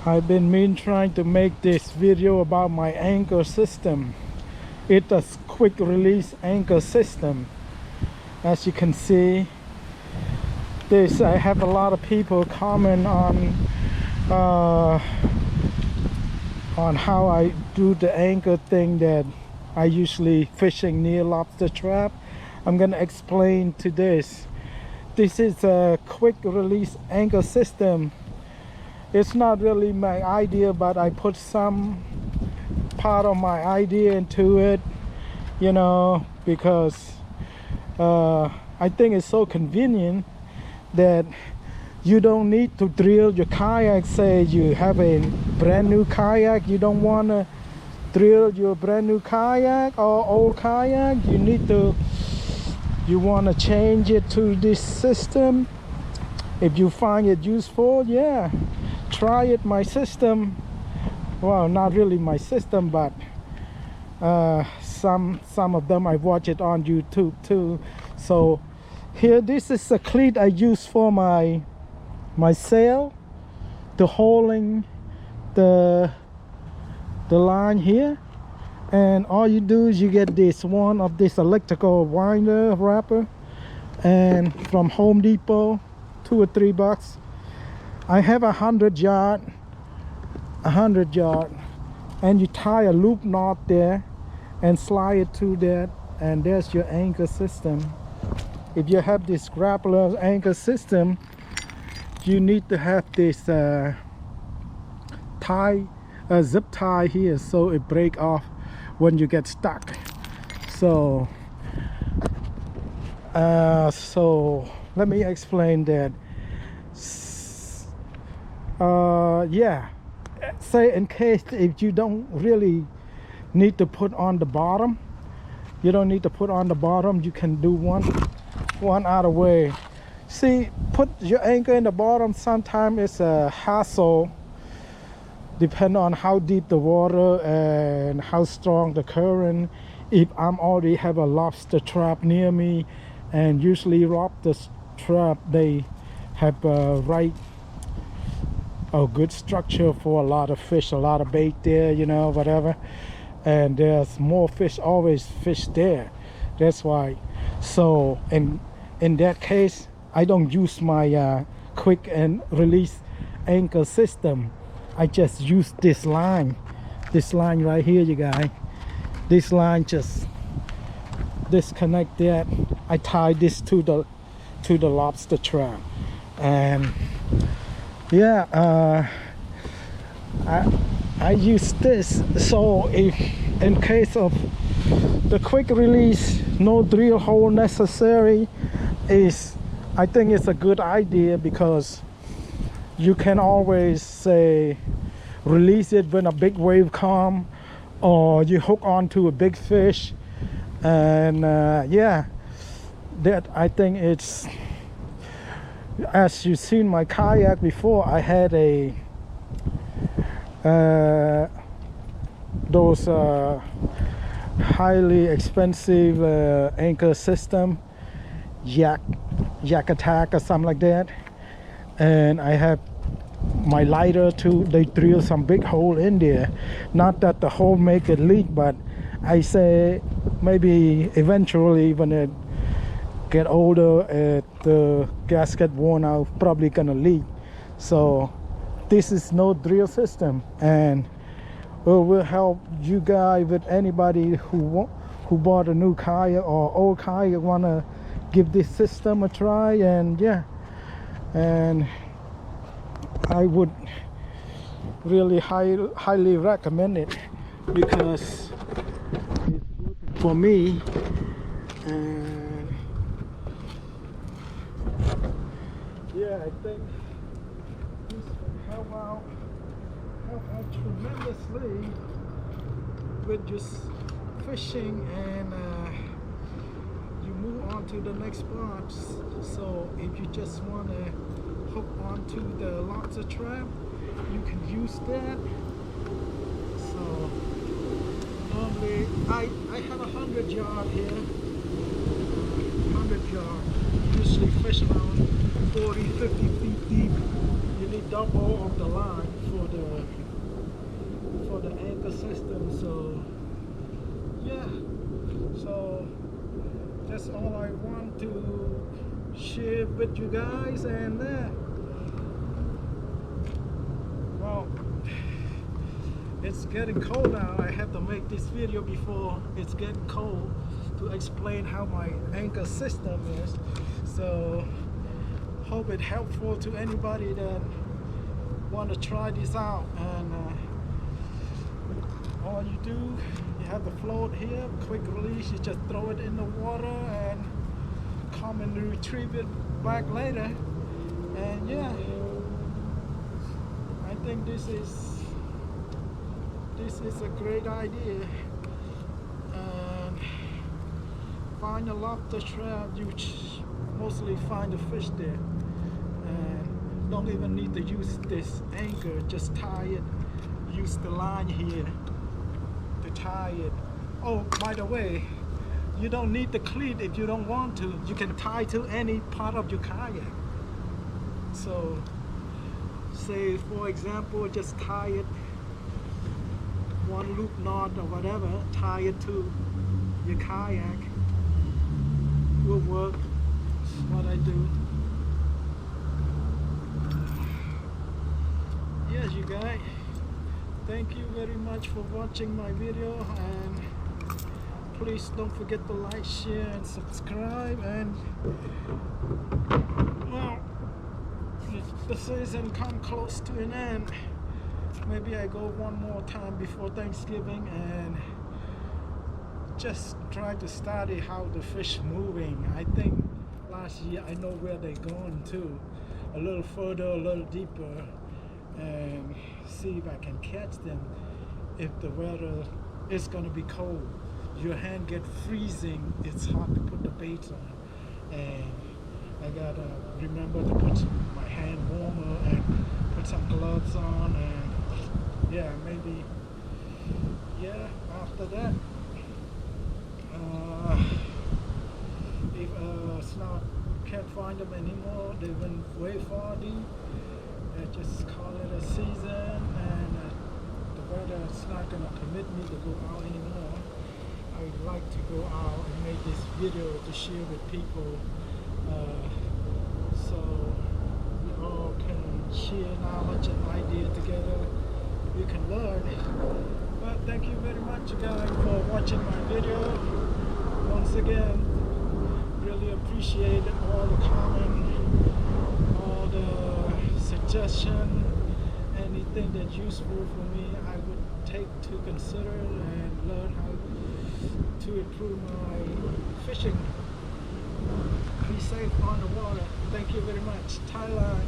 I've been trying to make this video about my anchor system. It's a quick release anchor system. As you can see, this I have a lot of people comment uh, on how I do the anchor thing that I usually fishing near lobster trap. I'm gonna explain to this. This is a quick release anchor system. It's not really my idea, but I put some part of my idea into it, you know, because I think it's so convenient that you don't need to drill your kayak. Say you have a brand new kayak, you don't want to drill your brand new kayak or old kayak, you want to change it to this system. If you find it useful, yeah, try it. My system, well, not really my system, but some of them I watch it on YouTube too. So here, this is a cleat I use for my sail, to holding the line here. And all you do is you get this one of this electrical winder wrapper, and from Home Depot, $2 or $3. I have 100 yard, and you tie a loop knot there and slide it to that, and there's your anchor system. If you have this grappler anchor system, you need to have this zip tie here, so it break off when you get stuck. So let me explain that. Yeah, say in case if you don't really need to put on the bottom, you don't need to put on the bottom, you can do one other way. See, put your anchor in the bottom, sometimes it's a hassle, depending on how deep the water and how strong the current. If I'm already have a lobster trap near me, and usually lobster trap, they have a good structure for a lot of fish, a lot of bait there, you know, whatever, and there's more fish, always fish there. That's why. So in that case, I don't use my quick and release anchor system. I just use this line right here, you guys. This line, just disconnect that. I tie this to the lobster trap, and yeah, I use this. So if in case of the quick release, no drill hole necessary, I think it's a good idea, because you can always say release it when a big wave come, or you hook onto a big fish, and yeah, that I think it's, as you've seen my kayak before, I had those highly expensive anchor system, Yak Attack or something like that, and I have my lighter too. They drill some big hole in there, not that the hole make it leak, but I say maybe eventually when it get older, the gasket worn out, probably gonna leak. So this is no drill system, and will help you guys with anybody who bought a new kayak or old kayak, wanna give this system a try. And yeah, and I would really highly recommend it, because it's working for me. And yeah, I think this will help out tremendously with just fishing, and you move on to the next spot. So if you just want to hook onto the lobster trap, you can use that. So normally I have 100 yard here, 100 yard, usually fish around 40-50 feet deep. You need double of the line for the anchor system. So yeah, so that's all I want to share with you guys. And well, it's getting cold now. I have to make this video before it's getting cold to explain how my anchor system is. So hope it's helpful to anybody that want to try this out. And all you do, you have the float here, quick release, you just throw it in the water and come and retrieve it back later. And yeah, I think this is a great idea. And find a lobster trap, you mostly find the fish there, and don't even need to use this anchor, just tie it, use the line here to tie it. Oh, by the way, you don't need the cleat if you don't want to. You can tie to any part of your kayak. So say for example, just tie it, one loop knot or whatever, tie it to your kayak, will work. What I do. Yes, you guys, thank you very much for watching my video, and please don't forget to like, share and subscribe. And well, the season come close to an end. Maybe I go one more time before Thanksgiving and just try to study how the fish moving. I think last year I know where they're going to, a little further, a little deeper, and see if I can catch them. If the weather is going to be cold, your hand get freezing, it's hard to put the baits on, and I gotta remember to put my hand warmer and put some gloves on. And yeah, maybe yeah, after that, if snout can't find them anymore, they went way far deep, just call it a season. And the weather's not gonna permit me to go out anymore. I would like to go out and make this video to share with people, so we all can share knowledge and idea together. We can learn. But thank you very much guys for watching my video. Once again, really appreciate all the comment, all the suggestion, anything that's useful for me I would take to consider and learn how to improve my fishing. Be safe on the water. Thank you very much. Thailand.